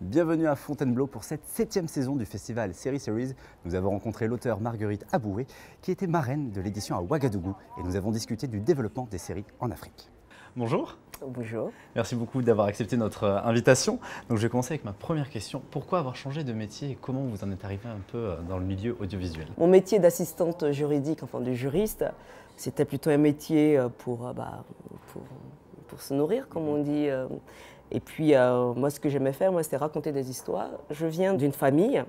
Bienvenue à Fontainebleau pour cette 7e saison du festival Série Series. Nous avons rencontré l'auteur Marguerite Aboué qui était marraine de l'édition à Ouagadougou et nous avons discuté du développement des séries en Afrique. Bonjour. Bonjour. Merci beaucoup d'avoir accepté notre invitation. Donc je vais commencer avec ma première question. Pourquoi avoir changé de métier et comment vous en êtes arrivé un peu dans le milieu audiovisuel? Mon métier d'assistante juridique, enfin de juriste, c'était plutôt un métier pour se nourrir, comme on dit. Et puis, moi, ce que j'aimais faire, c'était raconter des histoires. Je viens d'une famille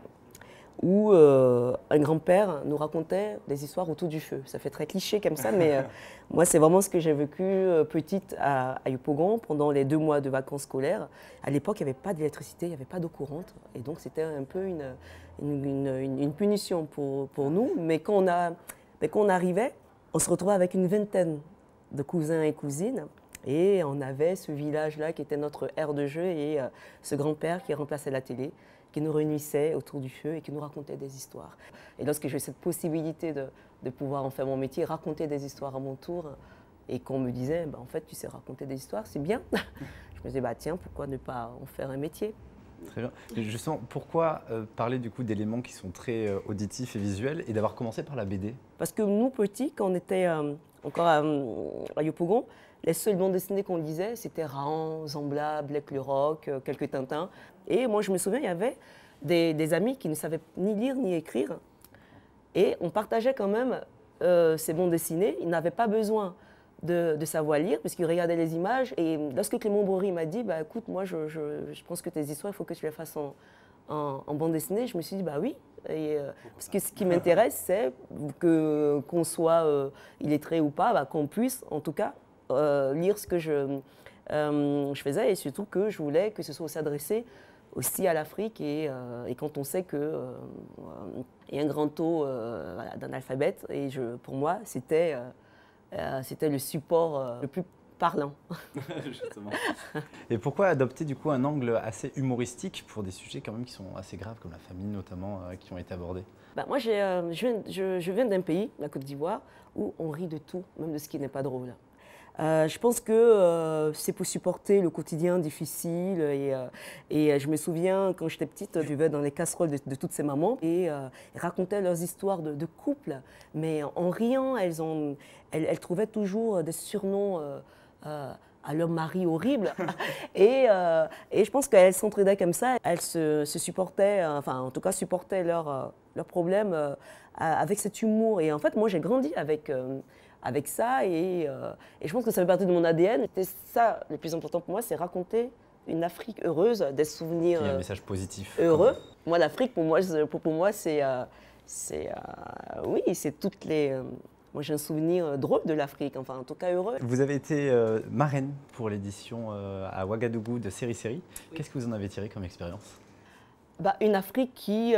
où un grand-père nous racontait des histoires autour du feu. Ça fait très cliché comme ça, mais moi, c'est vraiment ce que j'ai vécu petite à Yopougon pendant les 2 mois de vacances scolaires. À l'époque, il n'y avait pas d'électricité, il n'y avait pas d'eau courante. Et donc, c'était un peu une punition pour nous. Mais quand on arrivait, on se retrouvait avec une vingtaine de cousins et cousines. Et on avait ce village-là qui était notre aire de jeu et ce grand-père qui remplaçait la télé, qui nous réunissait autour du feu et qui nous racontait des histoires. Et lorsque j'ai eu cette possibilité de pouvoir en faire mon métier, raconter des histoires à mon tour, et qu'on me disait, en fait, tu sais raconter des histoires, c'est bien. Je me disais, tiens, pourquoi ne pas en faire un métier? Très bien. Et justement, pourquoi parler du coup d'éléments qui sont très auditifs et visuels et d'avoir commencé par la BD? Parce que nous, petits, quand on était encore à Yopougon, les seules bandes dessinées qu'on lisait, c'était Raon, Zambla, Black le Roc, quelques Tintins. Et moi, je me souviens, il y avait des amis qui ne savaient ni lire ni écrire. Et on partageait quand même ces bandes dessinées. Ils n'avaient pas besoin de savoir lire, puisqu'ils regardaient les images. Et lorsque Clément Bory m'a dit, écoute, moi, je pense que tes histoires, il faut que tu les fasses en bande dessinée, je me suis dit, oui. Et, parce que ce qui m'intéresse, c'est qu'on soit illettré ou pas, qu'on puisse, en tout cas, lire ce que je faisais, et surtout que je voulais que ce soit s'adresser aussi à l'Afrique et quand on sait qu'il y a un grand taux d'analphabètes, et pour moi c'était le support le plus parlant. Justement. Et pourquoi adopter du coup un angle assez humoristique pour des sujets quand même qui sont assez graves comme la famine notamment qui ont été abordés? Moi je viens d'un pays, la Côte d'Ivoire, où on rit de tout, même de ce qui n'est pas drôle. Je pense que c'est pour supporter le quotidien difficile et je me souviens quand j'étais petite, je vivais dans les casseroles de toutes ces mamans et elles racontaient leurs histoires de couple, mais en riant, elles trouvaient toujours des surnoms à leur mari horrible et je pense qu'elles s'entraidaient comme ça, elles se supportaient, enfin en tout cas supportaient leurs problèmes avec cet humour. Et en fait moi j'ai grandi avec ça et je pense que ça fait partie de mon ADN. C'est ça le plus important pour moi, c'est raconter une Afrique heureuse, des souvenirs un message positif. Heureux. Moi, l'Afrique, pour moi, c'est oui, c'est toutes les... moi, j'ai un souvenir drôle de l'Afrique, enfin, en tout cas heureux. Vous avez été marraine pour l'édition à Ouagadougou de Série Série. Oui. Qu'est-ce que vous en avez tiré comme expérience? Une Afrique qui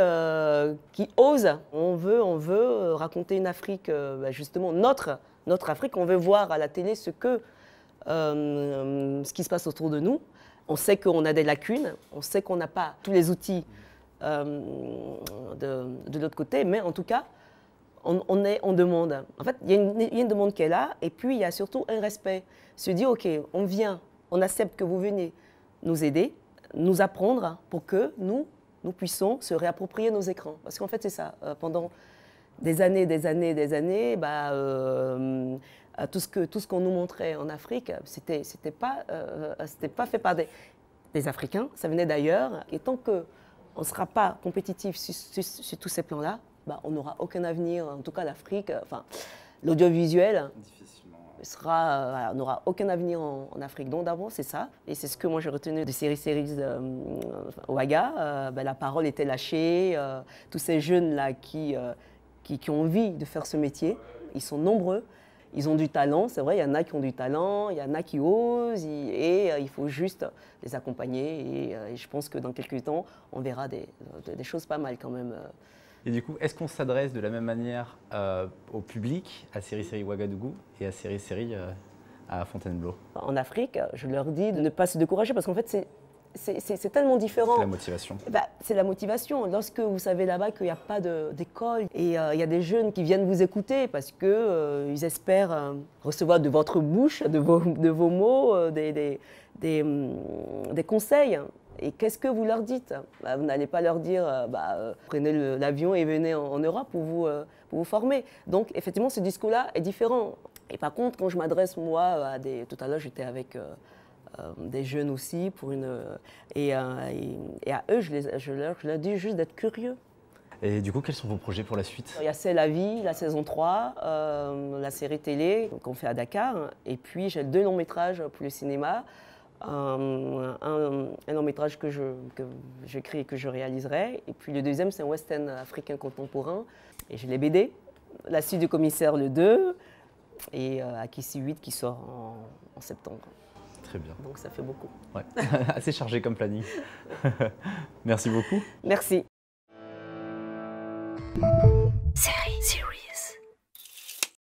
ose. On veut raconter une Afrique, justement, notre Afrique. On veut voir à la télé ce qui se passe autour de nous. On sait qu'on a des lacunes, on sait qu'on n'a pas tous les outils de l'autre côté, mais en tout cas, on demande. En fait, il y a une demande qui est là, et puis il y a surtout un respect. Se dire, OK, on vient, on accepte que vous venez nous aider, nous apprendre pour que nous puissions se réapproprier nos écrans. Parce qu'en fait, c'est ça. Pendant des années, tout ce qu'on nous montrait en Afrique, c'était pas fait par des Africains, ça venait d'ailleurs. Et tant qu'on ne sera pas compétitif sur tous ces plans-là, on n'aura aucun avenir. En tout cas, l'Afrique, l'audiovisuel n'aura aucun avenir en Afrique. Donc d'abord, c'est ça. Et c'est ce que moi j'ai retenu de Série Series Ouaga. La parole était lâchée. Tous ces jeunes-là qui ont envie de faire ce métier, ils sont nombreux. Ils ont du talent, c'est vrai, il y en a qui ont du talent, il y en a qui osent, et il faut juste les accompagner. Et je pense que dans quelques temps, on verra des choses pas mal quand même. Et du coup, est-ce qu'on s'adresse de la même manière au public, à Série Série Ouagadougou et à Série Série à Fontainebleau? En Afrique, je leur dis de ne pas se décourager parce qu'en fait, c'est tellement différent. C'est la motivation. C'est la motivation. Lorsque vous savez là-bas qu'il n'y a pas d'école et il y a des jeunes qui viennent vous écouter parce qu'ils espèrent recevoir de votre bouche, de vos mots, des conseils. Et qu'est-ce que vous leur dites? Vous n'allez pas leur dire prenez l'avion et venez en Europe pour vous former. Donc effectivement, ce discours-là est différent. Et par contre, quand je m'adresse moi tout à l'heure, j'étais avec des jeunes aussi et à eux, je leur dis juste d'être curieux. Et du coup, quels sont vos projets pour la suite? Il y a C'est la vie, la saison 3, la série télé qu'on fait à Dakar. Et puis j'ai 2 longs métrages pour le cinéma. Un long métrage que j'écris et que je réaliserai. Et puis le deuxième, c'est un western africain contemporain. Et j'ai les BD, La suite du commissaire le 2 et Akissi 8 qui sort en septembre. Très bien. Donc ça fait beaucoup. Ouais. Assez chargé comme planning. Merci beaucoup. Merci.